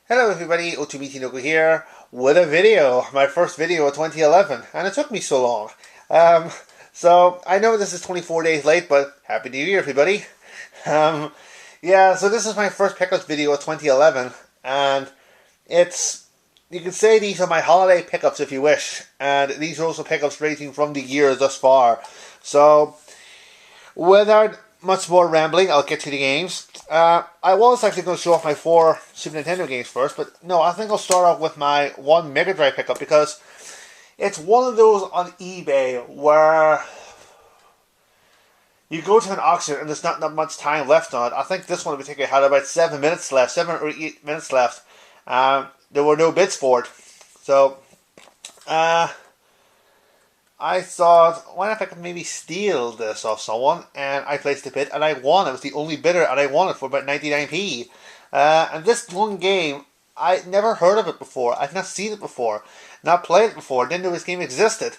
Hello everybody, OtoMichinoku here with a video, my first video of 2011, and it took me so long. So I know this is 24 days late, but Happy New Year everybody. Um, yeah, so this is my first pickups video of 2011, and you can say these are my holiday pickups if you wish, and these are also pickups rating from the year thus far. So, without much more rambling, I'll get to the games. I was actually going to show off my 4 Super Nintendo games first, but no, I think I'll start off with my 1 Mega Drive pickup because it's one of those on eBay where you go to an auction and there's not that much time left on it. I think this one in particular had about 7 minutes left, 7 or 8 minutes left. There were no bids for it. So, I thought, why not if I could maybe steal this off someone? And I placed a bid, and I won. I was the only bidder, and I won it for about 99p. And this one game, I'd never heard of it before. I'd not seen it before, not played it before. Didn't know this game existed.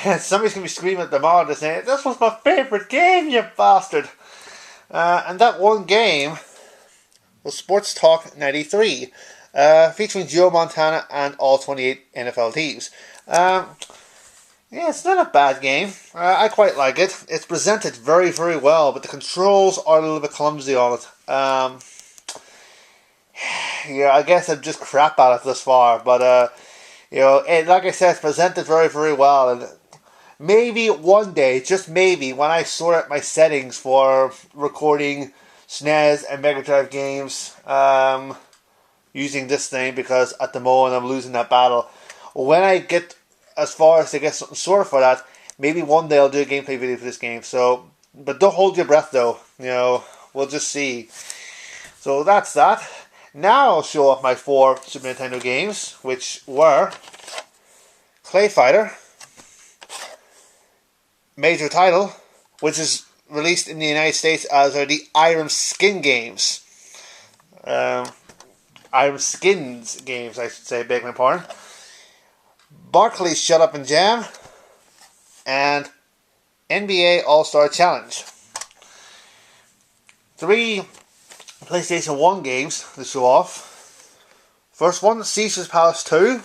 And somebody's going to be screaming at the monitor saying, "This was my favourite game, you bastard!" And that one game was Sports Talk 93, featuring Joe Montana and all 28 NFL teams. Yeah, it's not a bad game. I quite like it. It's presented very, very well, but the controls are a little bit clumsy on it. Yeah, I guess I'm just crap at it thus far, but like I said, it's presented very, very well, and maybe one day, just maybe, when I sort out my settings for recording SNES and Mega Drive games, using this thing, because at the moment I'm losing that battle. When I get as far as to get something sorted for that, maybe one day I'll do a gameplay video for this game. So, but don't hold your breath though. We'll just see. So that's that. Now I'll show off my 4 Super Nintendo games, which were Clay Fighter, Major Title, which is released in the United States as are the Iron Skin games. Iron Skins games, I should say, beg my pardon. Barkley's Shut Up and Jam, and NBA All-Star Challenge. 3 PlayStation 1 games to show off. First one, Caesar's Palace 2,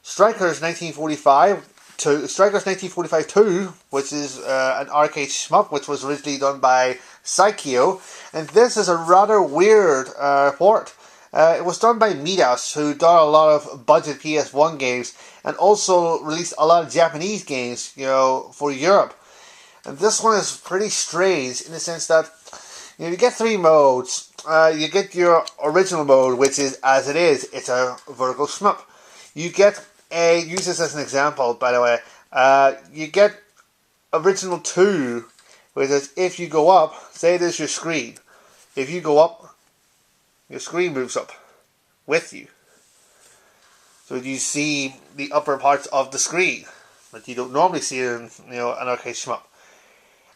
Strikers 1945 2, which is an arcade shmup, which was originally done by Psycheo, and this is a rather weird port. It was done by Midas, who done a lot of budget PS1 games, and also released a lot of Japanese games, for Europe. And this one is pretty strange in the sense that, you get 3 modes. You get your original mode, which is as it is. It's a vertical shmup. You get use this as an example, by the way. You get original 2, which is if you go up, say there's your screen. If you go up, your screen moves up with you. So you see the upper parts of the screen that you don't normally see in an arcade shmup.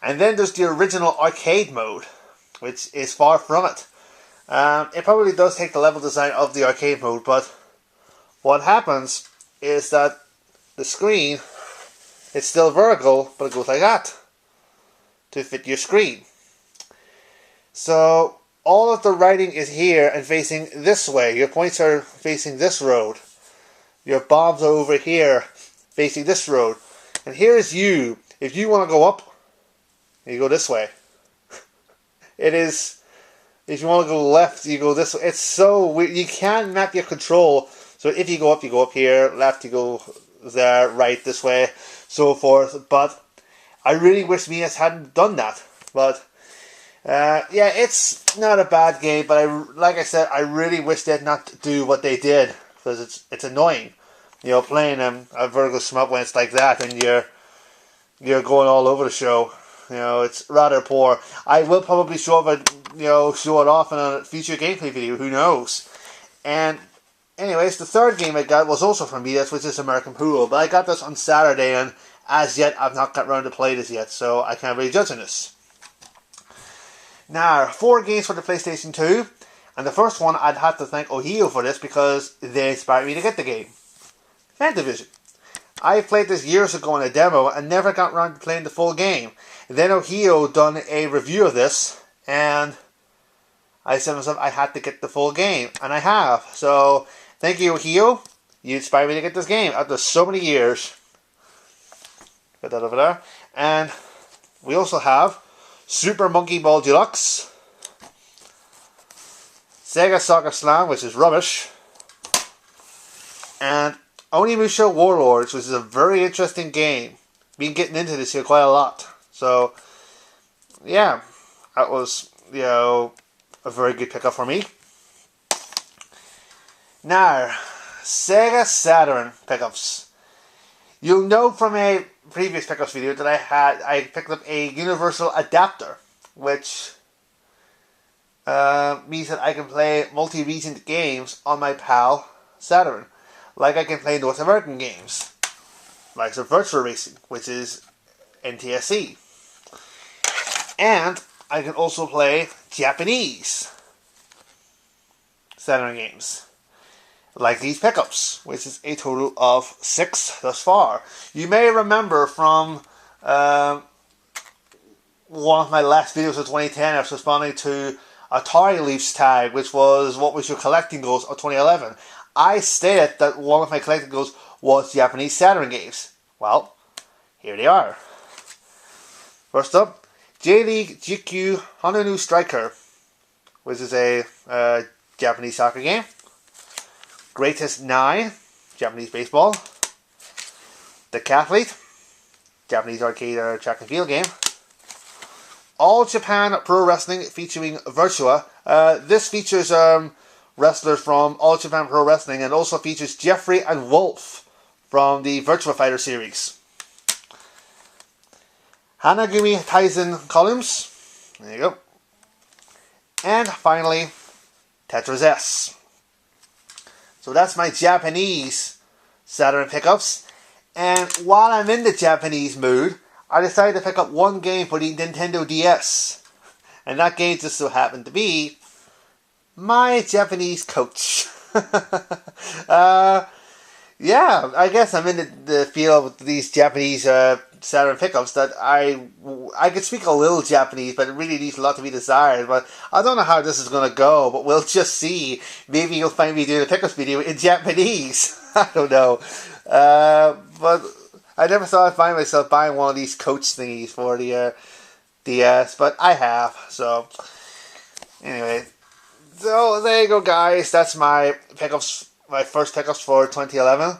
And then there's the original arcade mode, which is far from it. It probably does take the level design of the arcade mode, but what happens is that the screen is still vertical, but it goes like that to fit your screen. So all of the writing is here and facing this way. Your points are facing this road. Your bombs are over here facing this road. And here is you. If you want to go up, you go this way. It is, if you want to go left, you go this way. It's so weird. You can map your control. So if you go up here. Left, you go there. Right, this way. So forth. But I really wish Mias hadn't done that. But yeah, it's not a bad game, but like I said, I really wish they'd not do what they did, because it's annoying, playing a vertical shmup when it's like that and you're going all over the show. It's rather poor. I will probably show it off in a future gameplay video. Who knows? And anyways, the third game I got was also from Midas, which is American Pool, but I got this on Saturday, and as yet I've not got around to play this yet, so I can't really judge on this. Now, 4 games for the PlayStation 2, and the first one I'd have to thank Ohio for this because they inspired me to get the game. Fantavision. I played this years ago in a demo and never got around to playing the full game. Then Ohio done a review of this, and I said to myself I had to get the full game, and I have. So thank you, Hio. You inspired me to get this game after so many years. Put that over there. And we also have Super Monkey Ball Deluxe, Sega Soccer Slam, which is rubbish, and OtoMichinoku Warlords, which is a very interesting game. Been getting into this here quite a lot. So, yeah, that was, a very good pickup for me. Now, Sega Saturn pickups. You'll know from a previous pickups video that I picked up a universal adapter, which means that I can play multi-region games on my PAL Saturn. Like I can play North American games, like the Virtual Racing, which is NTSC. And I can also play Japanese Saturn games, like these pickups, which is a total of 6 thus far. You may remember from one of my last videos of 2010, I was responding to Atari Leafs tag, which was what was your collecting goals of 2011. I stated that one of my collecting goals was Japanese Saturn games. Well, here they are. First up, J-League GQ Honolulu Striker, which is a Japanese soccer game. Greatest 9, Japanese baseball. Decathlete, Japanese arcade track and field game. All Japan Pro Wrestling featuring Virtua. This features wrestlers from All Japan Pro Wrestling and also features Jeffrey and Wolf from the Virtua Fighter series. Hanagumi Taisen columns. There you go. And finally, Tetris S. So that's my Japanese Saturn pickups. And while I'm in the Japanese mood, I decided to pick up one game for the Nintendo DS. And that game just so happened to be my Japanese coach. Yeah, I guess I'm in the field with these Japanese Saturn pickups that I could speak a little Japanese, but it really leaves a lot to be desired. But I don't know how this is going to go, but we'll just see. Maybe you'll find me doing a pickups video in Japanese. I don't know. But I never thought I'd find myself buying one of these coach thingies for the DS, but I have. So, anyway. So, there you go, guys. That's my pickups, my first pickups for 2011.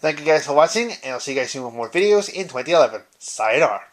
Thank you guys for watching, and I'll see you guys soon with more videos in 2011. Sayonara.